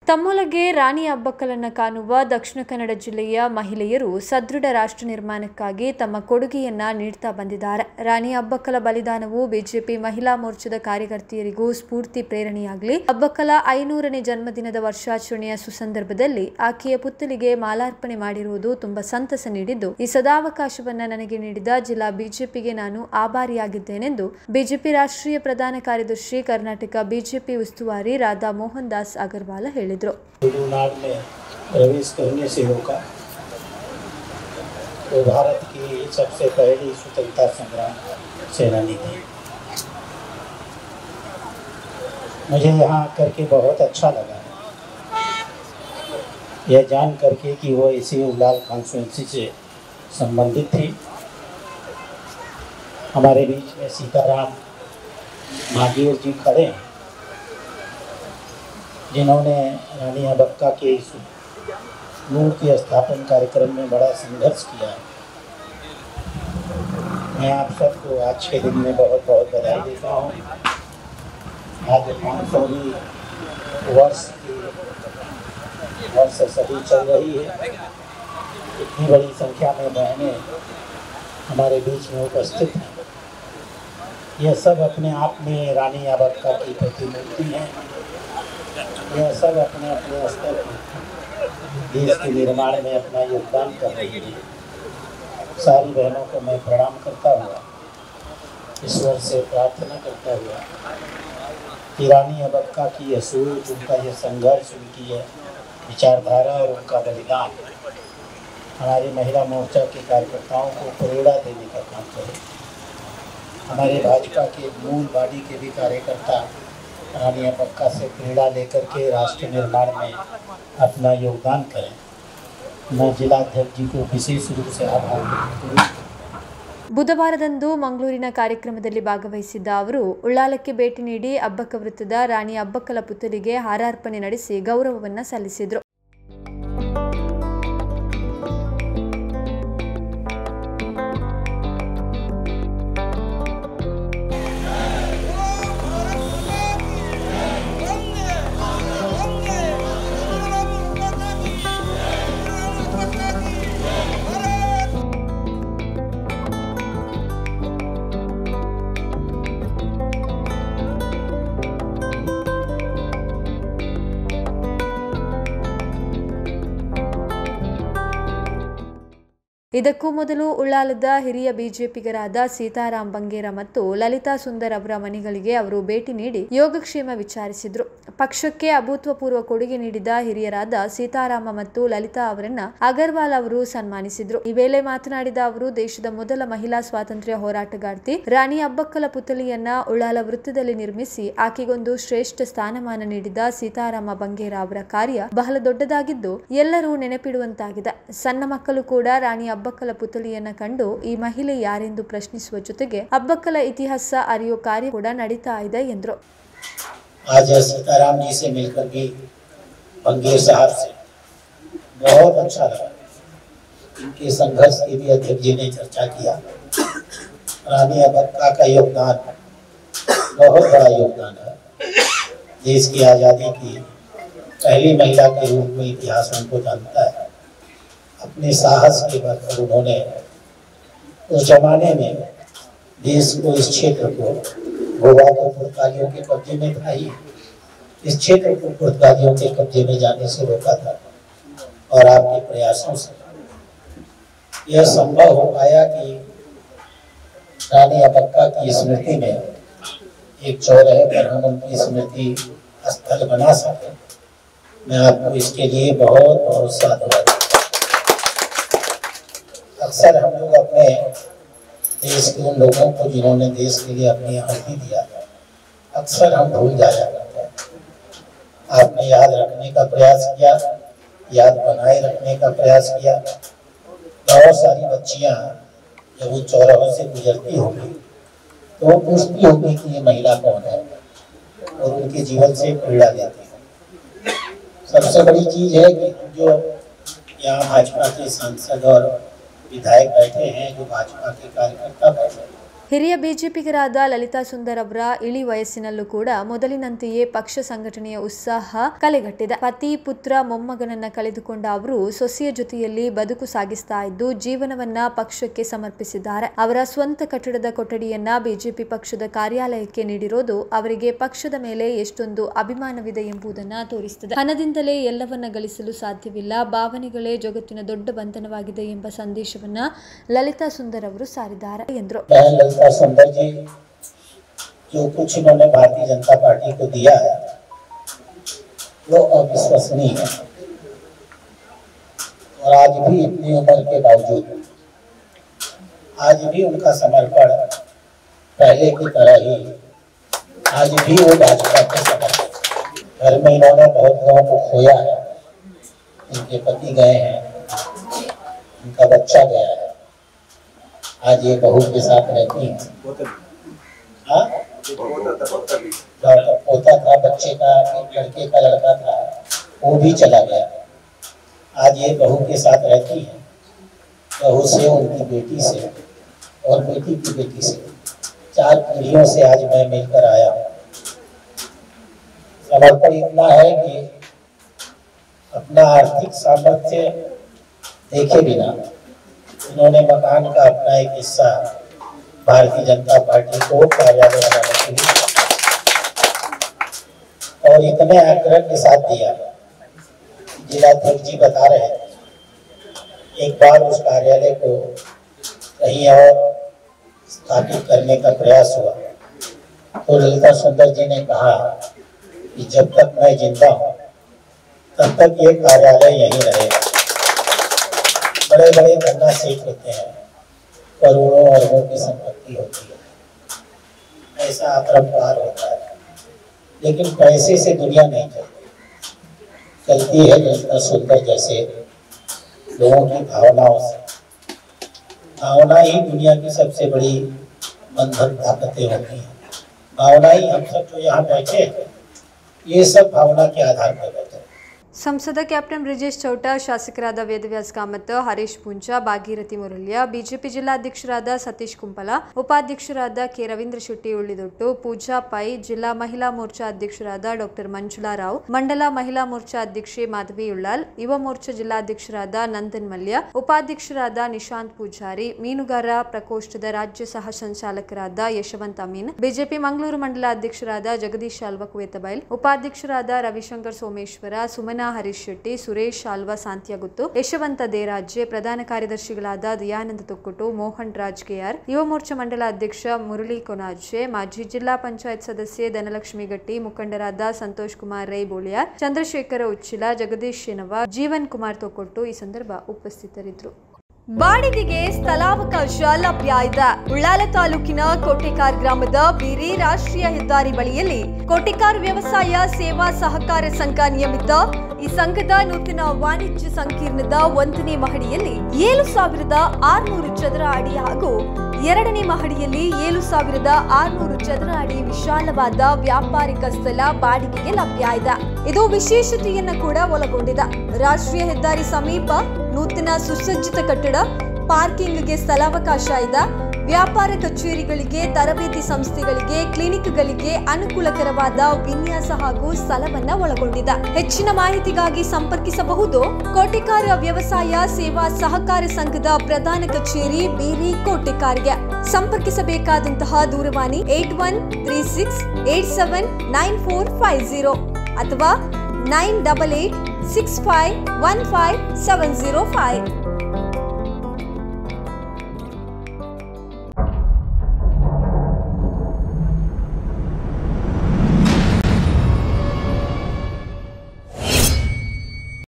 ತಮ್ಮೊಳಗೆ ರಾಣಿ ಅಬ್ಬಕ್ಕಲನ್ನ ಕಾಣುವ ದಕ್ಷಿಣ ಕನ್ನಡ ಜಿಲ್ಲೆಯ ಮಹಿಳೆಯರು ಸದೃಢ ರಾಷ್ಟ್ರ ನಿರ್ಮಾಣಕ್ಕಾಗಿ ತಮ್ಮ ಕೊಡುಗೆಯನ್ನ ನೀಡ್ತಾ ಬಂದಿದ್ದಾರೆ. ರಾಣಿ ಅಬ್ಬಕ್ಕಲ ಬಲಿದಾನವು ಬಿಜೆಪಿ ಮಹಿಳಾ ಮೋರ್ಚಾದ ಕಾರ್ಯಕರ್ತೆಯರಿಗೂ ಸ್ಫೂರ್ತಿ ಪ್ರೇರಣೆಯಾಗಲಿ. ಅಬ್ಬಕ್ಕಲ 500ನೇ ಜನ್ಮದಿನದ ವರ್ಷಾಚರಣೆಯ ಸುಸಂದರ್ಭದಲ್ಲಿ ಆಕೆಯ ಪುತ್ಥಳಿಗೆ ಮಾಲಾರ್ಪಣೆ ಮಾಡಿರುವುದು ತುಂಬಾ ಸಂತಸ ನೀಡಿದ್ದು, ಈ ಸದಾವಕಾಶವನ್ನ ನನಗೆ ನೀಡಿದ ಜಿಲ್ಲಾ ಬಿಜೆಪಿಗೆ ನಾನು ಆಭಾರಿಯಾಗಿದ್ದೇನೆಂದು ಬಿಜೆಪಿ ರಾಷ್ಟ್ರೀಯ ಪ್ರಧಾನ ಕಾರ್ಯದರ್ಶಿ ಕರ್ನಾಟಕ ಬಿಜೆಪಿ ಉಸ್ತುವಾರಿ ರಾಧಾ ಮೋಹನ್ ದಾಸ್ ಅಗರ್ವಾಲ್ ಹೇಳಿದರು. तुलुनाड में प्रवेश करने से रोका तो भारत की सबसे पहली स्वतंत्रता संग्राम सेनानी थी। मुझे यहाँ आकर के बहुत अच्छा लगा यह जान करके कि वो इसी उलाल कॉन्स्टिट्यूंसी से संबंधित थी। हमारे बीच में सीताराम मागीर जी खड़े हैं जिन्होंने रानी अब्बक्का के इस मूर्ति स्थापन कार्यक्रम में बड़ा संघर्ष किया है। मैं आप सबको आज के दिन में बहुत बहुत बधाई देता हूँ। आज 500वीं वर्ष सदी चल रही है। इतनी बड़ी संख्या में बहनें हमारे बीच में उपस्थित हैं। यह सब अपने आप में रानी अब्बक्का की प्रतिमूर्ति हैं। यह सब अपने अपने स्तर पर देश के निर्माण में अपना योगदान कर रही है। सारी बहनों को मैं प्रणाम करता हुआ ईश्वर से प्रार्थना करता हुआ कि रानी अब्बक्का की यह सोच, उनका यह संघर्ष, उनकी यह विचारधारा और उनका बलिदान हमारी महिला मोर्चा के कार्यकर्ताओं को प्रेरणा देने का काम करे। हमारे भाजपा के मूल बॉडी के भी कार्यकर्ता रानी अब्बक्का से प्रेरणा लेकर के राष्ट्र निर्माण में अपना योगदान करें। मैं जिलाध्यक्ष जी को विशेष रूप से आभार व्यक्त करूँ। ಬುಧವಾರದಂದು ಮಂಗಳೂರಿನ ಕಾರ್ಯಕ್ರಮದಲ್ಲಿ ಭಾಗವಹಿಸಿದ್ದ ಅವರು ಉಳ್ಳಾಲಕ್ಕೆ ಭೇಟಿ ನೀಡಿ ಅಬ್ಬಕ್ಕ ವೃತ್ತದ ರಾಣಿ ಅಬ್ಬಕ್ಕಲ ಪುತ್ಥಳಿಗೆ ಹಾರಾರ್ಪಣೆ ನಡೆಸಿ ಗೌರವವನ್ನು ಸಲ್ಲಿಸಿದರು. ಇದಕ್ಕೂ ಮೊದಲು ಉಳ್ಳಾಲದ ಹಿರಿಯ ಬಿಜೆಪಿಗರಾದ ಸೀತಾರಾಮ್ ಬಂಗೇರ ಮತ್ತು ಲಲಿತಾ ಸುಂದರ್ ಅವರ ಮನೆಗಳಿಗೆ ಅವರು ಭೇಟಿ ನೀಡಿ ಯೋಗಕ್ಷೇಮ ವಿಚಾರಿಸಿದ್ರು. ಪಕ್ಷಕ್ಕೆ ಅಭೂತಪೂರ್ವ ಕೊಡುಗೆ ನೀಡಿದ ಹಿರಿಯರಾದ ಸೀತಾರಾಮ ಮತ್ತು ಲಲಿತಾ ಅವರನ್ನ ಅಗರ್ವಾಲ್ ಅವರು ಸನ್ಮಾನಿಸಿದ್ರು. ಈ ವೇಳೆ ಮಾತನಾಡಿದ ಅವರು, ದೇಶದ ಮೊದಲ ಮಹಿಳಾ ಸ್ವಾತಂತ್ರ್ಯ ಹೋರಾಟಗಾರ್ತಿ ರಾಣಿ ಅಬ್ಬಕ್ಕಲ ಪುತ್ಥಳಿಯನ್ನ ಉಳ್ಳಾಲ ವೃತ್ತದಲ್ಲಿ ನಿರ್ಮಿಸಿ ಆಕೆಗೊಂದು ಶ್ರೇಷ್ಠ ಸ್ಥಾನಮಾನ ನೀಡಿದ ಸೀತಾರಾಮ ಬಂಗೇರ ಅವರ ಕಾರ್ಯ ಬಹಳ ದೊಡ್ಡದಾಗಿದ್ದು ಎಲ್ಲರೂ ನೆನಪಿಡುವಂತಾಗಿದೆ. ಸಣ್ಣ ಮಕ್ಕಳು ಕೂಡ ರಾಣಿ ಅಬ್ಬಕ್ಕಲ ಪುತ್ಥಳಿಯನ್ನ ಕಂಡು ಈ ಮಹಿಳೆ ಯಾರೆಂದು ಪ್ರಶ್ನಿಸುವ ಜೊತೆಗೆ ಅಬ್ಬಕ್ಕಲ ಇತಿಹಾಸ ಅರಿಯೋ ಕಾರ್ಯ ಕೂಡ ನಡೀತಾ ಇದೆ ಎಂದರು. आज सीताराम जी से मिलकर भी बंगेर साहब से बहुत अच्छा लगा। इनके संघर्ष की भी अध्यक्ष जी ने चर्चा किया। रानी अब्बक्का का योगदान बहुत बड़ा योगदान है। देश की आज़ादी की पहली महिला के रूप में इतिहास उनको जानता है। अपने साहस के बल पर उन्होंने उस जमाने में देश को, इस क्षेत्र को गोवा को पुर्तगालियों के कब्जे में था ही, इस क्षेत्र को पुर्तगालियों के कब्जे में जाने से रोका था। और आपके प्रयासों से यह संभव हो पाया कि रानी अब्बक्का की स्मृति में एक चौराहे पर हम उनकी स्मृति स्थल बना सके। मैं आपको इसके लिए बहुत बहुत साधुवाद। अक्सर हम लोग अपने देश के उन लोगों को जिन्होंने देश के लिए अपनी आहुति दिया अक्सर हम भूल जाया करते हैं। आपने याद रखने का प्रयास किया, याद बनाए रखने का प्रयास किया। बहुत सारी बच्चियां जब उन चौराहों से गुजरती होंगी तो वो पूछती होगी कि ये महिला कौन है और उनके जीवन से प्रेरणा लेती है। सबसे बड़ी चीज है कि जो यहाँ भाजपा के सांसद और विधायक बैठे हैं, जो भाजपा के कार्यकर्ता बैठे हैं, ಹಿರಿಯ ಬಿಜೆಪಿಗರಾದ ಲಲಿತಾ ಸುಂದರ್ ಅವರ ಇಳಿ ವಯಸ್ಸಿನಲ್ಲೂ ಕೂಡ ಮೊದಲಿನಂತೆಯೇ ಪಕ್ಷ ಸಂಘಟನೆಯ ಉತ್ಸಾಹ ಕಳೆಗಟ್ಟಿದೆ. ಪತಿ, ಪುತ್ರ, ಮೊಮ್ಮಗನನ್ನ ಕಳೆದುಕೊಂಡ ಅವರು ಸೊಸೆಯ ಜೊತೆಯಲ್ಲಿ ಬದುಕು ಸಾಗಿಸ್ತಾ ಇದ್ದು ಜೀವನವನ್ನ ಪಕ್ಷಕ್ಕೆ ಸಮರ್ಪಿಸಿದ್ದಾರೆ. ಅವರ ಸ್ವಂತ ಕಟ್ಟಡದ ಕೊಠಡಿಯನ್ನ ಬಿಜೆಪಿ ಪಕ್ಷದ ಕಾರ್ಯಾಲಯಕ್ಕೆ ನೀಡಿರೋದು ಅವರಿಗೆ ಪಕ್ಷದ ಮೇಲೆ ಎಷ್ಟೊಂದು ಅಭಿಮಾನವಿದೆ ಎಂಬುದನ್ನ ತೋರಿಸುತ್ತದೆ. ಹಣದಿಂದಲೇ ಎಲ್ಲವನ್ನ ಗಳಿಸಲು ಸಾಧ್ಯವಿಲ್ಲ, ಭಾವನೆಗಳೇ ಜಗತ್ತಿನ ದೊಡ್ಡ ಬಂಧನವಾಗಿದೆ ಎಂಬ ಸಂದೇಶವನ್ನ ಲಲಿತಾ ಸುಂದರ್ ಅವರು ಸಾರಿದ್ದಾರೆ ಎಂದರು. ललिता सुंदर जी जो कुछ इन्होंने भारतीय जनता पार्टी को दिया है वो अविश्वसनीय है और आज भी इतनी उम्र के बावजूद आज भी उनका समर्पण पहले की तरह ही आज भी वो भाजपा के समर्पित। घर में इन्होंने बहुत लोगों को खोया है, इनके पति गए हैं, इनका बच्चा गया है, आज ये बहू के साथ रहती है। पोता था, बच्चे का, लड़के का लड़का था, वो भी चला गया। आज ये बहू के साथ रहती है, बहू से, उनकी बेटी से और बेटी की बेटी से 4 पीढ़ियों से आज मैं मिलकर आया हूँ। समर्पण इतना है कि अपना आर्थिक सामर्थ्य देखे बिना उन्होंने मकान का अपना एक हिस्सा भारतीय जनता पार्टी को कार्यालय बनाने के लिए और इतने आग्रह के साथ दिया। जिलाध्यक्ष जी बता रहे हैं एक बार उस कार्यालय को कहीं और स्थापित करने का प्रयास हुआ तो ललिता सुंदर जी ने कहा कि जब तक मैं जिंदा हूँ तब तक ये कार्यालय यहीं रहेगा। बड़े बड़े धरना सेठ होते हैं, करोड़ों अरबों की संपत्ति होती है, ऐसा अपरंपार होता है, लेकिन पैसे से दुनिया नहीं चलती है ललिता सुंदर जैसे लोगों की भावनाओं से। भावना ही दुनिया की सबसे बड़ी बंधन ताकतें होती हैं। भावना ही हम सब जो यहाँ बैठे हैं ये सब भावना के आधार पर बैठे। ಸಂಸದ ಕ್ಯಾಪ್ಟನ್ ಬ್ರಿಜೇಶ್ ಚೌಟ, ಶಾಸಕರಾದ ವೇದವ್ಯಾಸ್ ಕಾಮತ್, ಹರೀಶ್ ಪುಂಚ, ಭಾಗೀರಥಿ ಮುರಳ್ಯ, ಬಿಜೆಪಿ ಜಿಲ್ಲಾಧ್ಯಕ್ಷರಾದ ಸತೀಶ್ ಕುಂಪಲ, ಉಪಾಧ್ಯಕ್ಷರಾದ ಕೆ ರವೀಂದ್ರ ಶೆಟ್ಟಿ ಉಳ್ಳಿದೊಟ್ಟು, ಪೂಜಾ ಪೈ, ಜಿಲ್ಲಾ ಮಹಿಳಾ ಮೋರ್ಚಾ ಅಧ್ಯಕ್ಷರಾದ ಡಾಕ್ಟರ್ ಮಂಜುಳಾ ರಾವ್, ಮಂಡಲ ಮಹಿಳಾ ಮೋರ್ಚಾ ಅಧ್ಯಕ್ಷೆ ಮಾಧವಿ ಉಳ್ಳಾಲ್, ಯುವ ಮೋರ್ಚಾ ಜಿಲ್ಲಾಧ್ಯಕ್ಷರಾದ ನಂದನ್ ಮಲ್ಯ, ಉಪಾಧ್ಯಕ್ಷರಾದ ನಿಶಾಂತ್ ಪೂಜಾರಿ, ಮೀನುಗಾರ ಪ್ರಕೋಷ್ಠದ ರಾಜ್ಯ ಸಹ ಸಂಚಾಲಕರಾದ ಯಶವಂತ್ ಅಮೀನ್, ಬಿಜೆಪಿ ಮಂಗಳೂರು ಮಂಡಲ ಅಧ್ಯಕ್ಷರಾದ ಜಗದೀಶ್ ಆಲ್ವ ಕುವೆತಬೈಲ್, ಉಪಾಧ್ಯಕ್ಷರಾದ ರವಿಶಂಕರ್ ಸೋಮೇಶ್ವರ, ಸುಮನಾ ಹರೀಶ್ ಶೆಟ್ಟಿ, ಸುರೇಶ್ ಆಲ್ವಾ ಸಾಂತ್ಯಗುತ್ತು, ಯಶವಂತ ದೇರಾಜೆ, ಪ್ರಧಾನ ಕಾರ್ಯದರ್ಶಿಗಳಾದ ದಯಾನಂದ ತೊಕ್ಕುಟು, ಮೋಹನ್ ರಾಜ್ ಕೆಆರ್, ಯುವ ಮೋರ್ಚಾ ಮಂಡಲ ಅಧ್ಯಕ್ಷ ಮುರಳಿ ಕೊನಾಜೆ, ಮಾಜಿ ಜಿಲ್ಲಾ ಪಂಚಾಯತ್ ಸದಸ್ಯೆ ಧನಲಕ್ಷ್ಮಿ ಗಟ್ಟಿ, ಮುಖಂಡರಾದ ಸಂತೋಷ್ ಕುಮಾರ್ ರೈ ಬೋಳಿಯಾರ್, ಚಂದ್ರಶೇಖರ ಉಚ್ಚಿಲ, ಜಗದೀಶ್ ಶೆನವ, ಜೀವನ್ ಕುಮಾರ್ ತೊಕ್ಕೊಟ್ಟು ಈ ಸಂದರ್ಭ ಉಪಸ್ಥಿತರಿದ್ದರು. ಬಾಡಿಗೆಗೆ ಸ್ಥಳಾವಕಾಶ ಲಭ್ಯ ಇದೆ. ಉಳ್ಳಾಲ ತಾಲೂಕಿನ ಕೋಟೆಕಾರ್ ಗ್ರಾಮದ ಬೀರಿ ರಾಷ್ಟ್ರೀಯ ಹೆದ್ದಾರಿ ಬಳಿಯಲ್ಲಿ ಕೋಟೆಕಾರ್ ವ್ಯವಸಾಯ ಸೇವಾ ಸಹಕಾರ ಸಂಘ ನಿಯಮಿತ ಈ ಸಂಘದ ನೂತನ ವಾಣಿಜ್ಯ ಸಂಕೀರ್ಣದ 1ನೇ ಮಹಡಿಯಲ್ಲಿ 7,600 ಚದರ ಅಡಿ ಹಾಗೂ 2ನೇ ಮಹಡಿಯಲ್ಲಿ 7,600 ಚದರ ಅಡಿ ವಿಶಾಲವಾದ ವ್ಯಾಪಾರಿಕ ಸ್ಥಳ ಬಾಡಿಗೆಗೆ ಲಭ್ಯ ಇದೆ. ಇದು ವಿಶೇಷತೆಯನ್ನು ಕೂಡ ಒಳಗೊಂಡಿದೆ. ರಾಷ್ಟ್ರೀಯ ಹೆದ್ದಾರಿ ಸಮೀಪ ನೂತನ ಸುಸಜ್ಜಿತ ಕಟ್ಟಡ, ಪಾರ್ಕಿಂಗ್ಗೆ ಸ್ಥಳಾವಕಾಶ ಇದೆ. ವ್ಯಾಪಾರ ಕಚೇರಿಗಳಿಗೆ, ತರಬೇತಿ ಸಂಸ್ಥೆಗಳಿಗೆ, ಕ್ಲಿನಿಕ್ಗಳಿಗೆ ಅನುಕೂಲಕರವಾದ ವಿನ್ಯಾಸ ಹಾಗೂ ಸ್ಥಳವನ್ನ ಒಳಗೊಂಡಿದೆ. ಹೆಚ್ಚಿನ ಮಾಹಿತಿಗಾಗಿ ಸಂಪರ್ಕಿಸಬಹುದು ಕೋಟೆಕಾರ್ ವ್ಯವಸಾಯ ಸೇವಾ ಸಹಕಾರ ಸಂಘದ ಪ್ರಧಾನ ಕಚೇರಿ ಬೀರಿ ಕೋಟೆಕಾರ್ಗೆ. ಸಂಪರ್ಕಿಸಬೇಕಾದಂತಹ ದೂರವಾಣಿ 8136879450 ಅಥವಾ 9886515705.